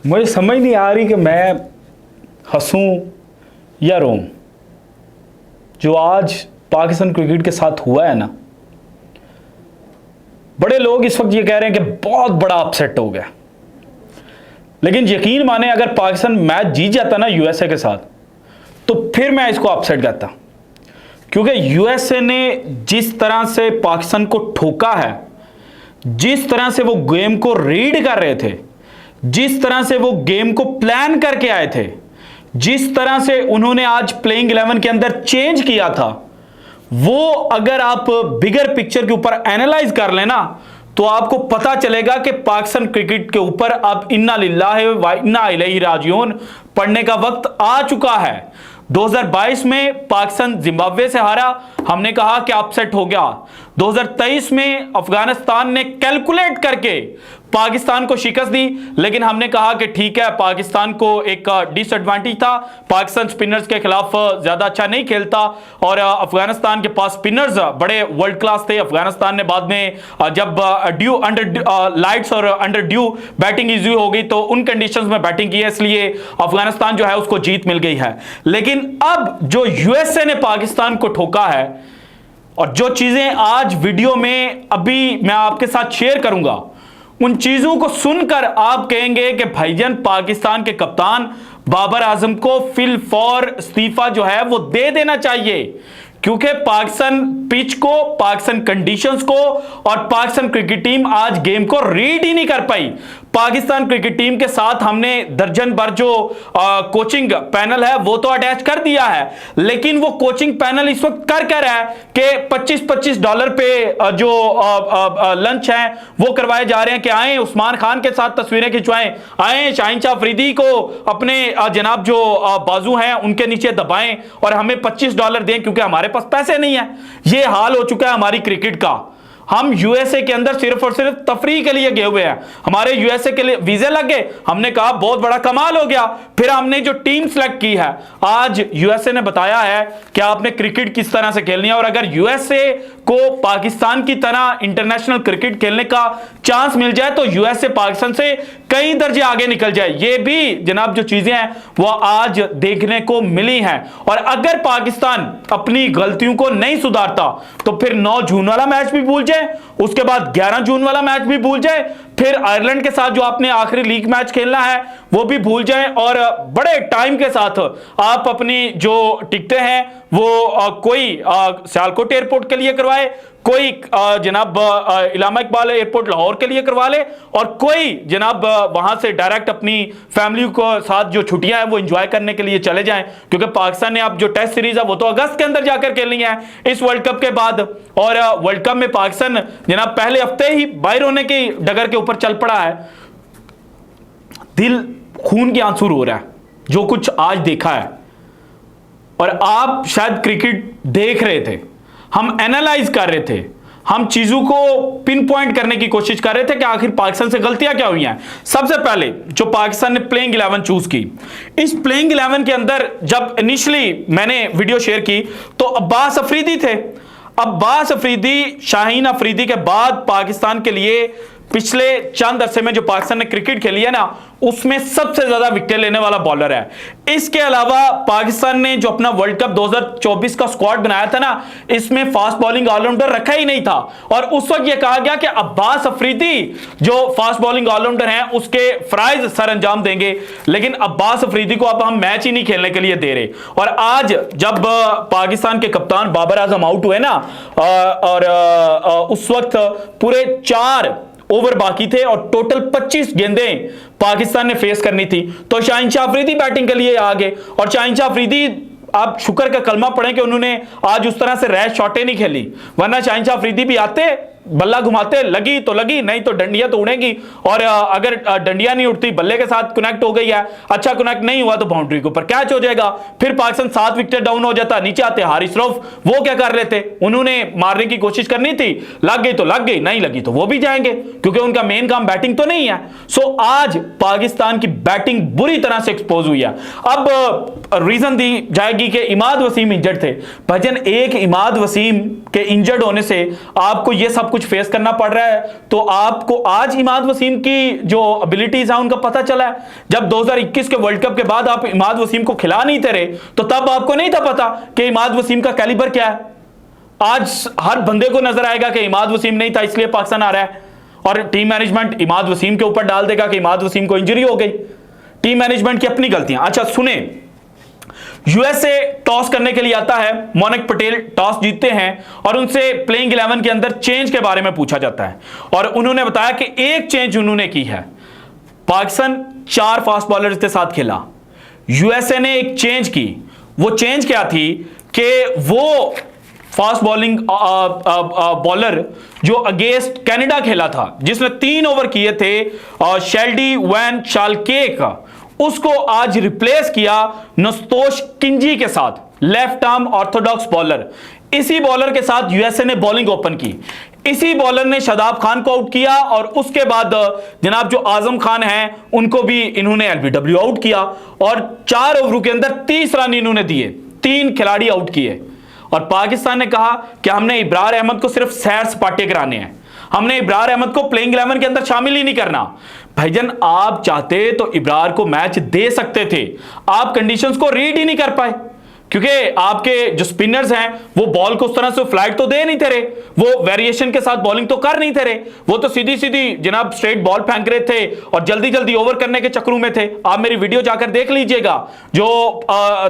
मुझे समझ नहीं आ रही कि मैं हंसूं या रोऊं। जो आज पाकिस्तान क्रिकेट के साथ हुआ है ना, बड़े लोग इस वक्त ये कह रहे हैं कि बहुत बड़ा अपसेट हो गया, लेकिन यकीन माने अगर पाकिस्तान मैच जीत जाता ना यूएसए के साथ तो फिर मैं इसको अपसेट कहता, क्योंकि यूएसए ने जिस तरह से पाकिस्तान को ठोका है, जिस तरह से वो गेम को रीड कर रहे थे, जिस तरह से वो गेम को प्लान करके आए थे, जिस तरह से उन्होंने आज प्लेइंग 11 के अंदर चेंज किया था, वो अगर आप बिगर पिक्चर के ऊपर एनालाइज कर लेना तो आपको पता चलेगा कि पाकिस्तान क्रिकेट के ऊपर अब इन्ना लिल्लाहि व इन्ना इलैहि राजिऊन पढ़ने का वक्त आ चुका है। 2022 में पाकिस्तान जिम्बाब्वे से हारा, हमने कहा कि अपसेट हो गया। 2023 में अफगानिस्तान ने कैलकुलेट करके पाकिस्तान को शिकस्त दी, लेकिन हमने कहा कि ठीक है, पाकिस्तान को एक डिसएडवांटेज था, पाकिस्तान स्पिनर्स के खिलाफ ज्यादा अच्छा नहीं खेलता और अफगानिस्तान के पास स्पिनर्स बड़े वर्ल्ड क्लास थे। अफगानिस्तान ने बाद में जब ड्यू अंडर लाइट्स और अंडर ड्यू बैटिंग इजी हो गई तो उन कंडीशंस में बैटिंग की है, इसलिए अफगानिस्तान जो है उसको जीत मिल गई है। लेकिन अब जो यूएसए ने पाकिस्तान को ठोका है और जो चीजें आज वीडियो में अभी मैं आपके साथ शेयर करूंगा, उन चीजों को सुनकर आप कहेंगे कि भाईजान पाकिस्तान के कप्तान बाबर आजम को फिल फॉर इस्तीफा जो है वो दे देना चाहिए, क्योंकि पाकिस्तान पिच को, पाकिस्तान कंडीशंस को और पाकिस्तान क्रिकेट टीम आज गेम को रीड ही नहीं कर पाई। पाकिस्तान क्रिकेट टीम के साथ हमने दर्जन भर जो कोचिंग पैनल है वो तो अटैच कर दिया है, लेकिन वो कोचिंग पैनल इस वक्त कर रहा है कि $25-25 पे जो लंच है वो करवाए जा रहे हैं कि आए उस्मान खान के साथ तस्वीरें खिंचवाएं, आए शाहीन शाह अफरीदी को अपने जनाब जो बाजू हैं उनके नीचे दबाएं और हमें $25 दें, क्योंकि हमारे पास पैसे नहीं है। ये हाल हो चुका है हमारी क्रिकेट का। हम यूएसए के अंदर सिर्फ और सिर्फ तफरीह के लिए गए हुए हैं, हमारे यूएसए के लिए वीजे लग गए, हमने कहा बहुत बड़ा कमाल हो गया, फिर हमने जो टीम सेलेक्ट की है, आज यूएसए ने बताया है कि आपने क्रिकेट किस तरह से खेलनी है और अगर यूएसए को पाकिस्तान की तरह इंटरनेशनल क्रिकेट खेलने का चांस मिल जाए तो यूएसए पाकिस्तान से कई दर्जे आगे निकल जाए। ये भी जनाब जो चीजें हैं वो आज देखने को मिली हैं और अगर पाकिस्तान अपनी गलतियों को नहीं सुधारता तो फिर 9 जून वाला मैच भी भूल जाए, उसके बाद 11 जून वाला मैच भी भूल जाए, फिर आयरलैंड के साथ जो आपने आखिरी लीग मैच खेलना है वो भी भूल जाएं और बड़े टाइम के साथ आप अपनी जो टिकटें हैं वो कोई सियालकोट एयरपोर्ट के लिए करवाए, कोई जनाब इलामा इकबाल एयरपोर्ट लाहौर के लिए करवा ले और कोई जनाब वहां से डायरेक्ट अपनी फैमिली को साथ जो छुट्टियां हैं वो एंजॉय करने के लिए चले जाएं, क्योंकि पाकिस्तान ने अब जो टेस्ट सीरीज है वो तो अगस्त के अंदर जाकर खेलनी है इस वर्ल्ड कप के बाद। और वर्ल्ड कप में पाकिस्तान जनाब पहले हफ्ते ही बाहर होने की डगर के ऊपर चल पड़ा है। दिल खून के आंसू रो रहा है जो कुछ आज देखा है, और आप शायद क्रिकेट देख रहे थे, हम एनालाइज कर रहे थे, हम चीजों को पिन पॉइंट करने की कोशिश कर रहे थे कि आखिर पाकिस्तान से गलतियां क्या हुई हैं। सबसे पहले जो पाकिस्तान ने प्लेइंग 11 चूज की, इस प्लेइंग 11 के अंदर जब इनिशियली मैंने वीडियो शेयर की तो अब्बास अफरीदी थे। अब्बास अफरीदी शाहीन अफरीदी के बाद पाकिस्तान के लिए पिछले चंद अरसे में जो पाकिस्तान ने क्रिकेट खेली है ना उसमें सबसे ज्यादा विकेट लेने वाला बॉलर है। इसके अलावा पाकिस्तान ने जो अपना वर्ल्ड कप 2024 का स्क्वाड बनाया था ना, इसमें फास्ट बॉलिंग ऑलराउंडर रखा ही नहीं था और उस वक्त यह कहा गया कि अब्बास अफरीदी जो फास्ट बॉलिंग ऑलराउंडर हैं उसके फराइज सर अंजाम देंगे, लेकिन अब्बास अफरीदी को अब हम मैच ही नहीं खेलने के लिए दे रहे। और आज जब पाकिस्तान के कप्तान बाबर आजम आउट हुए ना और उस वक्त पूरे 4 ओवर बाकी थे और टोटल 25 गेंदें पाकिस्तान ने फेस करनी थी, तो शाहीन शाह अफरीदी बैटिंग के लिए आ गए और शाहीन शाह अफरीदी आप शुक्र का कलमा पढ़ें कि उन्होंने आज उस तरह से रैश शॉटें नहीं खेली, वरना शाहीन शाह अफरीदी भी आते, बल्ला घुमाते, लगी तो लगी, नहीं तो डंडिया तो उड़ेगी और अगर डंडिया नहीं उड़ती बल्ले के साथ कनेक्ट हो गई है, अच्छा कनेक्ट नहीं हुआ तो बाउंड्री के ऊपर कैच हो जाएगा, फिर पाकिस्तान 7 विकेट डाउन हो जाता, नीचे आते हारिस रऊफ, वो क्या कर रहे थे, उन्होंने मारने की कोशिश करनी थी, लग गई तो लग गई, नहीं लगी तो वो भी जाएंगे क्योंकि उनका मेन काम बैटिंग तो नहीं है। सो आज पाकिस्तान की बैटिंग बुरी तरह से एक्सपोज हुई है। अब रीजन दी जाएगी कि इमाद वसीम इंजर्ड थे। भजन एक इमाद वसीम के इंजर्ड होने से आपको ये सब कुछ फेस करना पड़ रहा है, तो आपको आज इमाद वसीम की जो एबिलिटीज है उनका पता चला है। जब 2021 के वर्ल्ड कप के बाद आप इमाद वसीम को खिला नहीं थे रहे, तो तब आपको नहीं था पता कि इमाद वसीम का कैलिबर क्या है। आज हर बंदे को नजर आएगा कि इमाद वसीम नहीं था इसलिए पाकिस्तान आ रहा है, और टीम मैनेजमेंट इमाद वसीम के ऊपर डाल देगा कि इमाद वसीम को इंजरी हो गई। टीम मैनेजमेंट की अपनी गलतियां। अच्छा सुने, यूएसए टॉस करने के लिए आता है, मोनक पटेल टॉस जीतते हैं और उनसे प्लेइंग 11 के अंदर चेंज के बारे में पूछा जाता है, और उन्होंने बताया कि एक चेंज उन्होंने की है। पाकिस्तान 4 फास्ट बॉलर्स के साथ खेला, यूएसए ने एक चेंज की। वो चेंज क्या थी कि वो फास्ट बॉलिंग बॉलर जो अगेंस्ट कनाडा खेला था, जिसने 3 ओवर किए थे, शेल्डी वैन चालकेक, उसको आज रिप्लेस किया नस्तोश किंजी के साथ, लेफ्ट आर्म ऑर्थोडॉक्स बॉलर। इसी बॉलर के साथ यूएसए ने बॉलिंग ओपन की, इसी बॉलर ने शादाब खान को आउट किया, और उसके बाद जनाब जो आजम खान हैं उनको भी इन्होंने एलबीडब्ल्यू आउट किया, और 4 ओवरों के अंदर 30 रन इन्होंने दिए, 3 खिलाड़ी आउट किए। और पाकिस्तान ने कहा कि हमने इब्रार अहमद को सिर्फ सैर सपाटे कराने हैं, हमने इब्रार अहमद को प्लेइंग 11 के अंदर शामिल ही नहीं करना। भाईजान आप चाहते तो इब्रार को मैच दे सकते थे, आप कंडीशंस को रीड ही नहीं कर पाए, क्योंकि आपके जो स्पिनर्स हैं वो बॉल को उस तरह से फ्लाइट तो दे नहीं थे रहे, वो वेरिएशन के साथ बॉलिंग तो कर नहीं थे रहे, वो तो सीधी सीधी जनाब स्ट्रेट बॉल फेंक रहे थे और जल्दी जल्दी ओवर करने के चक्करों में थे। आप मेरी वीडियो जाकर देख लीजिएगा जो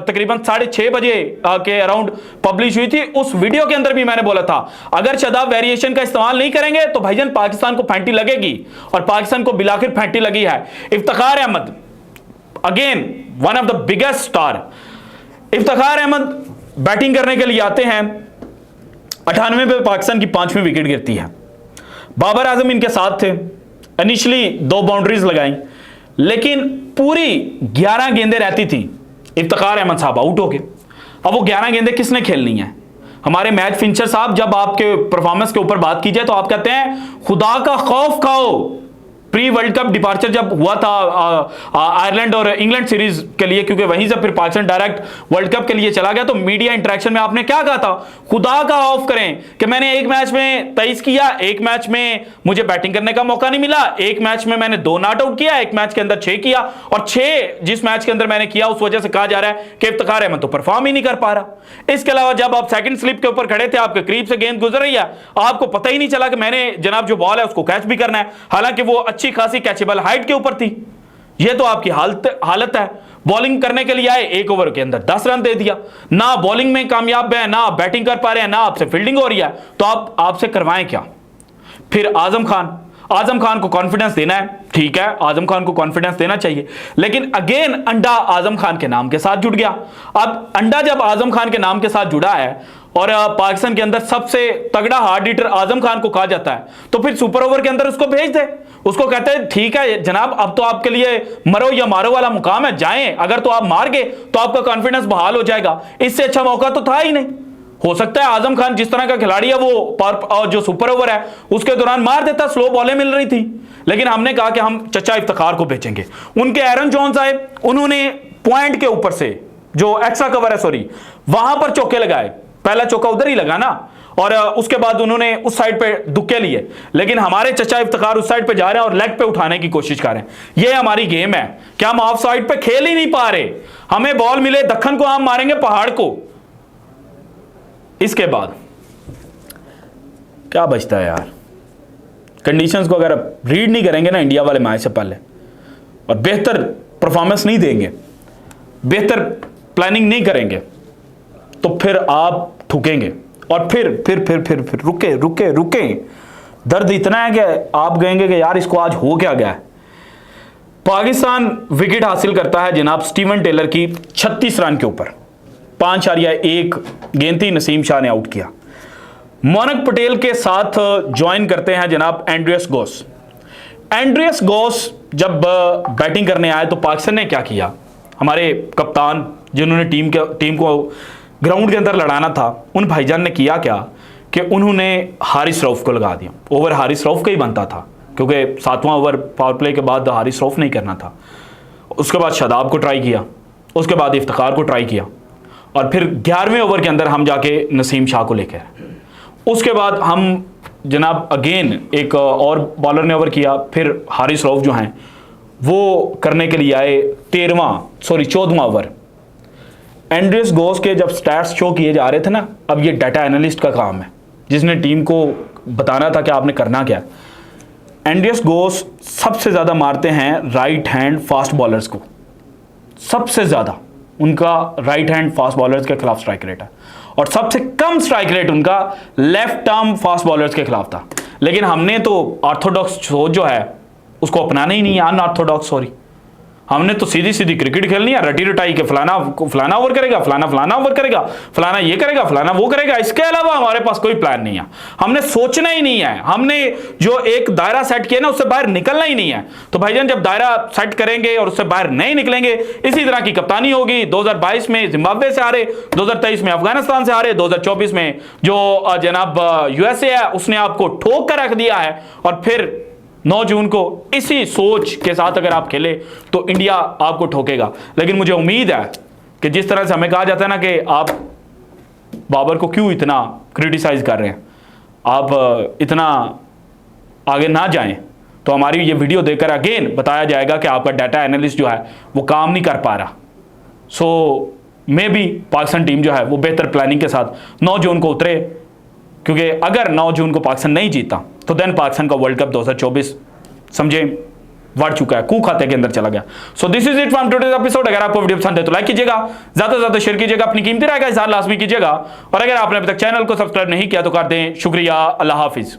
तकरीबन 6:30 बजे के अराउंड पब्लिश हुई थी। उस वीडियो के अंदर भी मैंने बोला था अगर शादाब वेरिएशन का इस्तेमाल नहीं करेंगे तो भाईजान पाकिस्तान को फैंटी लगेगी, और पाकिस्तान को बिलाखिर फैंटी लगी है। Iftikhar Ahmed again one of the biggest star, Iftikhar Ahmed batting करने के लिए आते हैं, 98 पे पाकिस्तान की 5वीं विकेट गिरती है। बाबर आजम इनके साथ थे, इनिशियली 2 बाउंड्रीज लगाई, लेकिन पूरी 11 गेंदें रहती थी, इफ्तिखार अहमद साहब आउट हो गए। अब वो 11 गेंदें किसने खेलनी है? हमारे मैच फिनिशर साहब जब आपके परफॉर्मेंस के ऊपर बात की जाए तो आप कहते हैं खुदा का खौफ खाओ। प्री वर्ल्ड कप डिपार्चर जब हुआ था आयरलैंड और इंग्लैंड सीरीज के लिए, क्योंकि वहीं से फिर पाकिस्तान डायरेक्ट वर्ल्ड कप के लिए चला गया, तो मीडिया इंटरेक्शन में आपने क्या कहा था? खुदा का खौफ करें कि मैंने एक मैच में 23 किया, एक मैच में मुझे बैटिंग करने का मौका नहीं मिला, एक मैच में मैंने 2 नॉट आउट किया, एक मैच के अंदर 6 किया, और 6 जिस मैच के अंदर मैंने किया उस वजह से कहा जा रहा है कि इफ्तिखार अहमद तो परफॉर्म ही नहीं कर पा रहा। इसके अलावा जब आप सेकंड स्लिप के ऊपर खड़े थे, आपके करीब से गेंद गुजर रही है, आपको पता ही नहीं चला कि मैंने जनाब जो बॉल है उसको कैच भी करना है, हालांकि वो अच्छी खासी कैचेबल हाइट के ऊपर थी। ये तो आपकी हालत है। बॉलिंग करने के लिए आए, 1 ओवर के अंदर 10 रन दे दिया, ना बॉलिंग में कामयाब है, ना आप बैटिंग कर पा रहे हैं, ना आपसे फील्डिंग हो रही है, तो आप आपसे करवाएं क्या? फिर आजम खान को कॉन्फिडेंस देना है, ठीक है, आजम खान को कॉन्फिडेंस देना चाहिए, लेकिन अगेन अंडा आजम खान के नाम के साथ जुड़ गया। अब अंडा जब आजम खान के नाम के साथ जुड़ा है और पाकिस्तान के अंदर सबसे तगड़ा हार्ड हिटर आजम खान को कहा जाता है, तो फिर सुपर ओवर के अंदर उसको भेज दे, उसको कहते हैं ठीक है जनाब अब तो आपके लिए मरो या मारो वाला मुकाम है, जाएं, अगर तो आप मार गए तो आपका कॉन्फिडेंस बहाल हो जाएगा। इससे अच्छा मौका तो था ही नहीं। हो सकता है आजम खान जिस तरह का खिलाड़ी है वो जो सुपर ओवर है उसके दौरान मार देता, स्लो बॉलें मिल रही थी, लेकिन हमने कहा कि हम चचा इफ्तिखार को बेचेंगे। उनके एरन जोन्स आए, उन्होंने पॉइंट के ऊपर से जो एक्स्ट्रा कवर है सॉरी वहां पर चौके लगाए, पहला चौका उधर ही लगा ना, और उसके बाद उन्होंने उस साइड पे दुक्के लिए, लेकिन हमारे चचा इफ्तिखार उस साइड पे जा रहे हैं और लेग पे उठाने की कोशिश कर रहे हैं। ये हमारी गेम है कि हम ऑफ साइड पे खेल ही नहीं पा रहे, हमें बॉल मिले दक्खन को हम मारेंगे पहाड़ को। इसके बाद क्या बचता है यार? कंडीशंस को अगर आप रीड नहीं करेंगे ना इंडिया वाले मैच से पहले और बेहतर परफॉर्मेंस नहीं देंगे, बेहतर प्लानिंग नहीं करेंगे, तो फिर आप ठुकेंगे और फिर रुके दर्द इतना है कि आप कहेंगे कि यार इसको आज हो क्या गया है। पाकिस्तान विकेट हासिल करता है जनाब स्टीवन टेलर की 36 रन के ऊपर, 5.1 गेंद थी, नसीम शाह ने आउट किया। मोनक पटेल के साथ ज्वाइन करते हैं जनाब एंड्रियस गोस। एंड्रियस गोस जब बैटिंग करने आए तो पाकिस्तान ने क्या किया, हमारे कप्तान जिन्होंने टीम को ग्राउंड के अंदर लड़ाना था, उन भाईजान ने किया क्या कि उन्होंने हारिस रऊफ को लगा दिया। ओवर हारिस रऊफ का ही बनता था क्योंकि 7वां ओवर पावर प्ले के बाद हारिस रऊफ नहीं करना था। उसके बाद शादाब को ट्राई किया, उसके बाद इफ्तिखार को ट्राई किया, और फिर 11वें ओवर के अंदर हम जाके नसीम शाह को लेकर, उसके बाद हम जनाब अगेन एक और बॉलर ने ओवर किया, फिर हारिस रऊफ जो हैं वो करने के लिए आए 14वां ओवर। एंड्रियस गोस के जब स्टैट्स शो किए जा रहे थे ना, अब ये डाटा एनालिस्ट का काम है जिसने टीम को बताना था कि आपने करना क्या। एंड्रियस गोस सबसे ज़्यादा मारते हैं राइट हैंड फास्ट बॉलर्स को, सबसे ज़्यादा उनका राइट हैंड फास्ट बॉलर्स के खिलाफ स्ट्राइक रेट है, और सबसे कम स्ट्राइक रेट उनका लेफ्ट आर्म फास्ट बॉलर्स के खिलाफ था। लेकिन हमने तो ऑर्थोडॉक्स सोच जो है उसको अपनाना ही नहीं है, अनऑर्थोडॉक्स सॉरी। हमने तो सीधी सीधी क्रिकेट खेलनी है, रटी रटाई के फलाना ओवर करेगा, फलाना ओवर करेगा, फलाना ये करेगा, फलाना वो करेगा, इसके अलावा हमारे पास कोई प्लान नहीं है। हमने सोचना ही नहीं है, हमने जो एक दायरा सेट किया ना उससे बाहर निकलना ही नहीं है। तो भाईजान जब दायरा सेट करेंगे और उससे बाहर नहीं निकलेंगे, इसी तरह की कप्तानी होगी। 2022 में जिम्बाब्वे से हारे, 2023 में अफगानिस्तान से हारे, 2024 में जो जनाब यूएसए है उसने आपको ठोक कर रख दिया है, और फिर 9 जून को इसी सोच के साथ अगर आप खेले तो इंडिया आपको ठोकेगा। लेकिन मुझे उम्मीद है कि जिस तरह से हमें कहा जाता है ना कि आप बाबर को क्यों इतना क्रिटिसाइज कर रहे हैं, आप इतना आगे ना जाएं, तो हमारी ये वीडियो देखकर अगेन बताया जाएगा कि आपका डाटा एनालिस्ट जो है वो काम नहीं कर पा रहा। सो मे बी पाकिस्तान टीम जो है वो बेहतर प्लानिंग के साथ 9 जून को उतरे, क्योंकि अगर 9 जून को पाकिस्तान नहीं जीता तो देन पाकिस्तान का वर्ल्ड कप 2024 समझे बढ़ चुका है, कू खाते के अंदर चला गया। So this is it from today's episode. अगर आपको वीडियो पसंद है तो लाइक कीजिएगा, ज्यादा से ज्यादा शेयर कीजिएगा, अपनी कीमती राय का इज़हार लाजमी कीजिएगा, और अगर आपने अभी तक चैनल को सब्सक्राइब नहीं किया तो कर दें। शुक्रिया, अल्लाह हाफिज।